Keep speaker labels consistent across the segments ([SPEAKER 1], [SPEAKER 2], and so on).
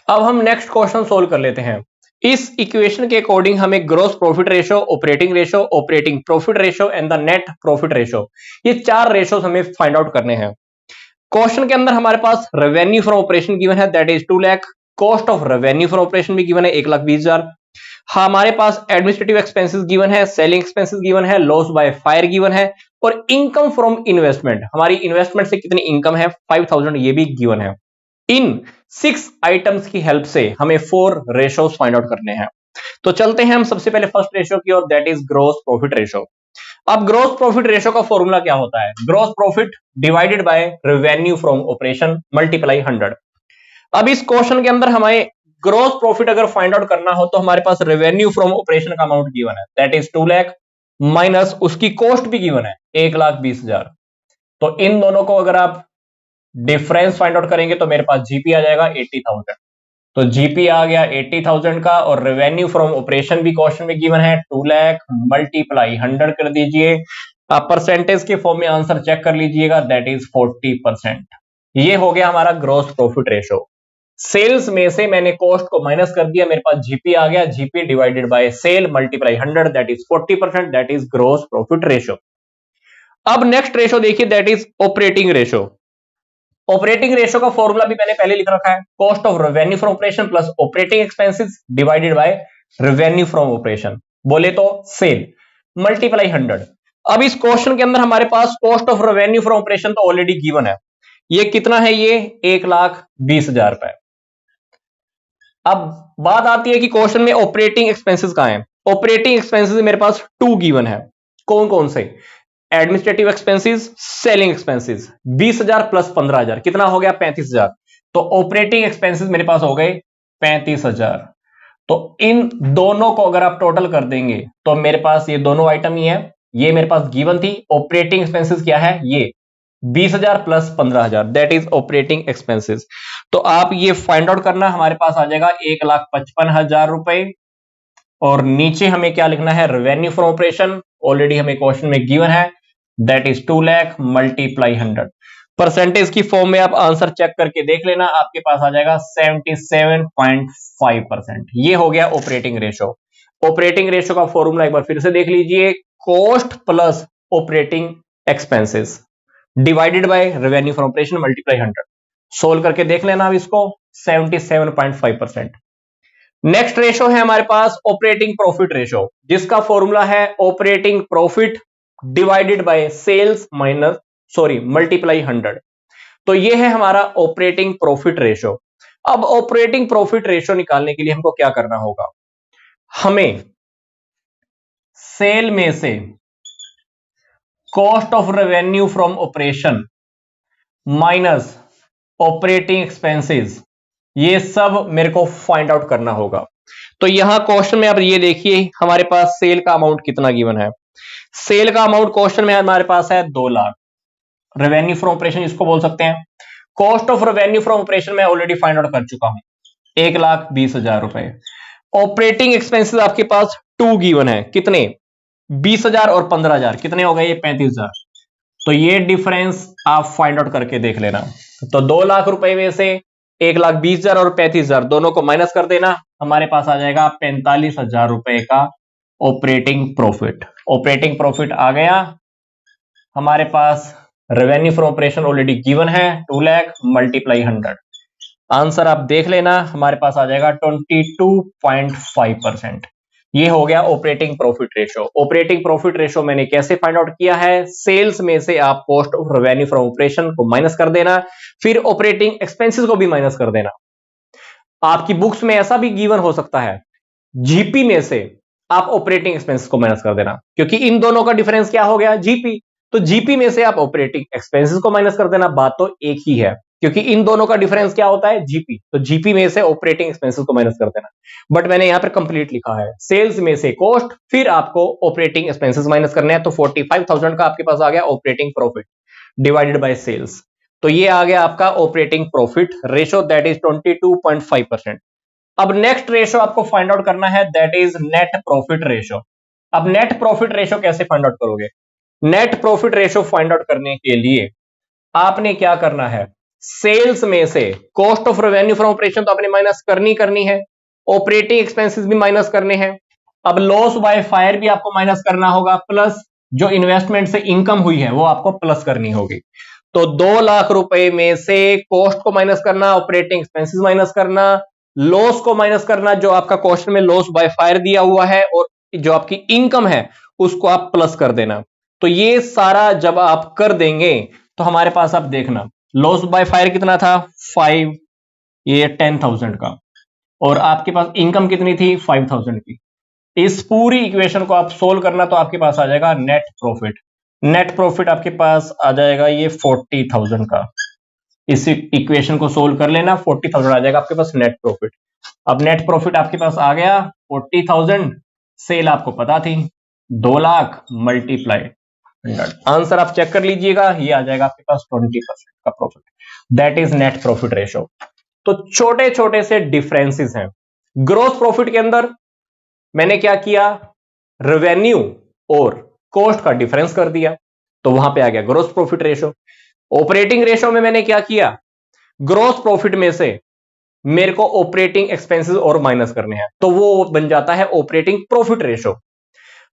[SPEAKER 1] अब हम next question solve कर लेते हैं। इस इक्वेशन के अकॉर्डिंग हमें gross profit ratio, operating profit ratio and the net profit ratio, ये चार रेशोस हमें फाइंड आउट करने हैं। क्वेश्चन के अंदर हमारे पास रेवेन्यू फ्रॉम ऑपरेशन गिवन है, that is 2 lakh. Cost of revenue from operation भी गिवन है, 1,20,000। हमारे पास एडमिनिस्ट्रेटिव एक्सपेंसेस गिवन है, सेलिंग एक्सपेंसेस गिवन है, लॉस बाय फायर गिवन है, और इनकम फ्रॉम इन्वेस्टमेंट, हमारी इन्वेस्टमेंट से कितनी इनकम है 5,000, ये भी गिवन है। इन 6 आइटम्स की हेल्प से हमें 4 रेशोस फाइंड आउट करने हैं। तो चलते हैं हम सबसे पहले फर्स्ट रेशो की ओर, that is gross profit ratio. अब ग्रोस प्रॉफिट रेशो का फॉर्मूला क्या होता है? Gross profit divided by revenue from operation multiply 100। अब इस क्वेश्चन के अंदर हमें ग्रोस प्रॉफिट अगर फाइंड आउट करना हो तो हमारे पास रेवेन्यू फ्रॉम ऑपरेशन का अमाउंट गिवन है, दैट इज 2 लाख, माइनस उसकी कॉस्ट भी गिवन है 1,20,000। तो इन दोनों को अगर आप डिफरेंस फाइंड आउट करेंगे तो मेरे पास जीपी आ जाएगा 80,000। तो जीपी आ गया 80,000 का, और रेवेन्यू फ्रॉम ऑपरेशन भी क्वेश्चन में गिवन है 2 लाख मल्टीप्लाई 100 कर दीजिए। आप परसेंटेज के फॉर्म में आंसर चेक कर लीजिएगा, दैट इज 40%। ये हो गया हमारा ग्रोस प्रॉफिट रेशो। सेल्स में से मैंने कॉस्ट को माइनस कर दिया, मेरे पास जीपी आ गया, GP divided by sale multiply 100, that is 40%, that is gross profit ratio. अब नेक्स्ट रेशो देखिए, that is operating ratio. Operating ratio का फॉर्मूला भी मैंने पहले लिख रखा है, cost of revenue from operation plus operating expenses divided by revenue from operation, बोले तो सेल, मल्टीप्लाई 100। अब इस क्वेश्चन के अंदर हमारे पास cost of revenue from operation तो ऑलरेडी गिवन है, ये कितना है? ये 1,20,000 रुपए। अब बात आती है कि क्वेश्चन में ऑपरेटिंग एक्सपेंसेस कहां है? ऑपरेटिंग एक्सपेंसेस मेरे पास 2 गिवन है, कौन कौन से? Administrative expenses, selling expenses. 20,000 plus 15,000 कितना हो गया? 35,000। तो ऑपरेटिंग एक्सपेंसेस मेरे पास हो गए 35,000। तो इन दोनों को अगर आप टोटल कर देंगे तो मेरे पास ये दोनों आइटम ही है, ये मेरे पास गिवन थी। ऑपरेटिंग एक्सपेंसेस क्या है? ये 20,000 plus 15,000, that is operating expenses. तो आप ये फाइंड आउट करना, हमारे पास आ जाएगा 1,55,000 रुपए। और नीचे हमें क्या लिखना है? रेवेन्यू फ्रॉम ऑपरेशन, ऑलरेडी हमें क्वेश्चन में गिवन है, that is 2 lakh multiply 100। Percentage की फॉर्म में आप आंसर चेक करके देख लेना, आपके पास आ जाएगा 77.5%। ये हो गया ऑपरेटिंग रेशो। ऑपरेटिंग रेशो का फॉर्मूला एक बार फिर से देख लीजिए, cost plus operating expenses divided by revenue from operation multiply 100। Solve करके देख लेना अब इसको, 77.5%। नेक्स्ट रेशो है हमारे पास ऑपरेटिंग प्रॉफिट रेशो, जिसका फॉर्मूला है operating profit divided by sales minus multiply 100। तो ये है हमारा ऑपरेटिंग प्रॉफिट रेशो। अब ऑपरेटिंग प्रॉफिट रेशो निकालने के लिए हमको क्या करना होगा? हमें सेल में से cost of revenue from operation minus operating expenses, ये सब मेरे को फाइंड आउट करना होगा। तो यहां क्वेश्चन में आप ये देखिए, हमारे पास सेल का अमाउंट कितना गिवन है? सेल का अमाउंट क्वेश्चन में हमारे पास है 2 लाख। रेवेन्यू फ्रॉम ऑपरेशन इसको बोल सकते हैं। Cost of revenue from operation मैं ऑलरेडी फाइंड आउट कर चुका हूं, 1,20,000 रुपए। ऑपरेटिंग एक्सपेंसेस आपके पास 2 गिवन है, कितने? 20,000 और 15,000, कितने हो गए? ये 35,000। तो ये डिफरेंस आप फाइंड आउट करके देख लेना। तो 2 लाख रुपए में से 1,20,000 और 35,000 दोनों को माइनस कर देना, हमारे पास आ जाएगा 45,000 रुपए का ऑपरेटिंग प्रॉफिट। ऑपरेटिंग प्रॉफिट आ गया हमारे पास। Revenue from operation already given है, 2 लाख मल्टीप्लाई 100। आंसर आप देख लेना, हमारे पास आ जाएगा 22.5%। ये हो गया operating profit ratio. Operating profit ratio मैंने कैसे फाइंड आउट किया है? सेल्स में से आप cost of revenue from operation को माइनस कर देना, फिर ऑपरेटिंग एक्सपेंसेस को भी माइनस कर देना। आपकी बुक्स में ऐसा भी गिवन हो सकता है, जीपी में से आप ऑपरेटिंग एक्सपेंसेस को माइनस कर देना, क्योंकि इन दोनों का डिफरेंस क्या हो गया? जीपी। तो जीपी में से आप ऑपरेटिंग एक्सपेंसेस को माइनस कर देना, बात तो एक ही है, क्योंकि इन दोनों का डिफरेंस क्या होता है? जीपी। तो जीपी में से ऑपरेटिंग एक्सपेंसेस को माइनस कर देना। बट मैंने यहां पर कंप्लीट लिखा है, सेल्स में से कॉस्ट, फिर आपको ऑपरेटिंग एक्सपेंसेस माइनस करने हैं। तो 45,000 का आपके पास आ गया operating profit divided by sales. तो ये आ गया आपका operating profit ratio, that is 22.5%। अब नेक्स्ट रेशो आपको फाइंड आउट करना है, that is net profit ratio. अब नेट प्रॉफिट रेशो कैसे फाइंड आउट करोगे? Net profit ratio find out करने के लिए आपने क्या करना है? सेल्स में से cost of revenue from operation तो आपने माइनस करनी है, ऑपरेटिंग एक्सपेंसेस भी माइनस करने हैं, अब लॉस बाय फायर भी आपको माइनस करना होगा, प्लस जो इन्वेस्टमेंट से इनकम हुई है वो आपको प्लस करनी होगी। तो 2 लाख रुपए में से कॉस्ट को माइनस करना, ऑपरेटिंग एक्सपेंसेस माइनस करना, लॉस को माइनस करना, जो आपका क्वेश्चन में लॉस बाय फायर दिया हुआ है, और जो आपकी इनकम है उसको आप प्लस कर देना। तो ये सारा जब आप कर देंगे तो हमारे पास आप देखना लॉस बाय फायर कितना था 5, ये 10,000 का, और आपके पास इनकम कितनी थी 5,000 की। इस पूरी इक्वेशन को आप सोल्व करना तो आपके पास आ जाएगा नेट प्रॉफिट। नेट प्रॉफिट आपके पास आ जाएगा ये 40,000 का। इस इक्वेशन को सोल्व कर लेना, 40,000 आ जाएगा आपके पास नेट प्रॉफिट। अब नेट प्रॉफिट आपके पास आ गया 40,000, सेल आपको पता थी 2 लाख मल्टीप्लाई 100। आंसर आप चेक कर लीजिएगा, ये आ जाएगा आपके पास 20% का profit, that is net profit ratio. तो छोटे छोटे से डिफरेंसेस हैं। ग्रोस प्रॉफिट के अंदर मैंने क्या किया, रेवेन्यू और कॉस्ट का डिफरेंस कर दिया, तो वहां पे आ गया gross profit ratio. Operating ratio में मैंने क्या किया, ग्रोस प्रॉफिट में से मेरे को ऑपरेटिंग एक्सपेंसेस और माइनस करने हैं, तो वो बन जाता है ऑपरेटिंग प्रॉफिट रेशो।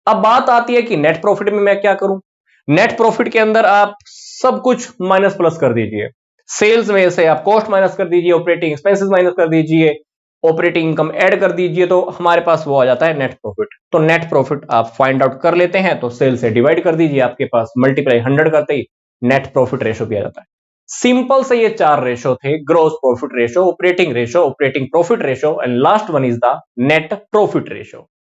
[SPEAKER 1] अब बात आती है कि नेट प्रॉफिट में मैं क्या करूं। नेट प्रॉफिट के अंदर आप सब कुछ माइनस प्लस कर दीजिए, सेल्स में से आप कॉस्ट माइनस कर दीजिए, ऑपरेटिंग एक्सपेंसेस माइनस कर दीजिए, ऑपरेटिंग इनकम ऐड कर दीजिए, तो हमारे पास वो आ जाता है नेट प्रॉफिट। तो नेट प्रॉफिट आप फाइंड आउट कर लेते हैं, तो सेल से डिवाइड कर दीजिए, आपके पास मल्टीप्लाई 100 करते ही नेट प्रॉफिट रेशो भी आ जाता है। सिंपल से ये 4 रेशो थे, gross profit ratio, operating profit ratio and last one is the net profit ratio.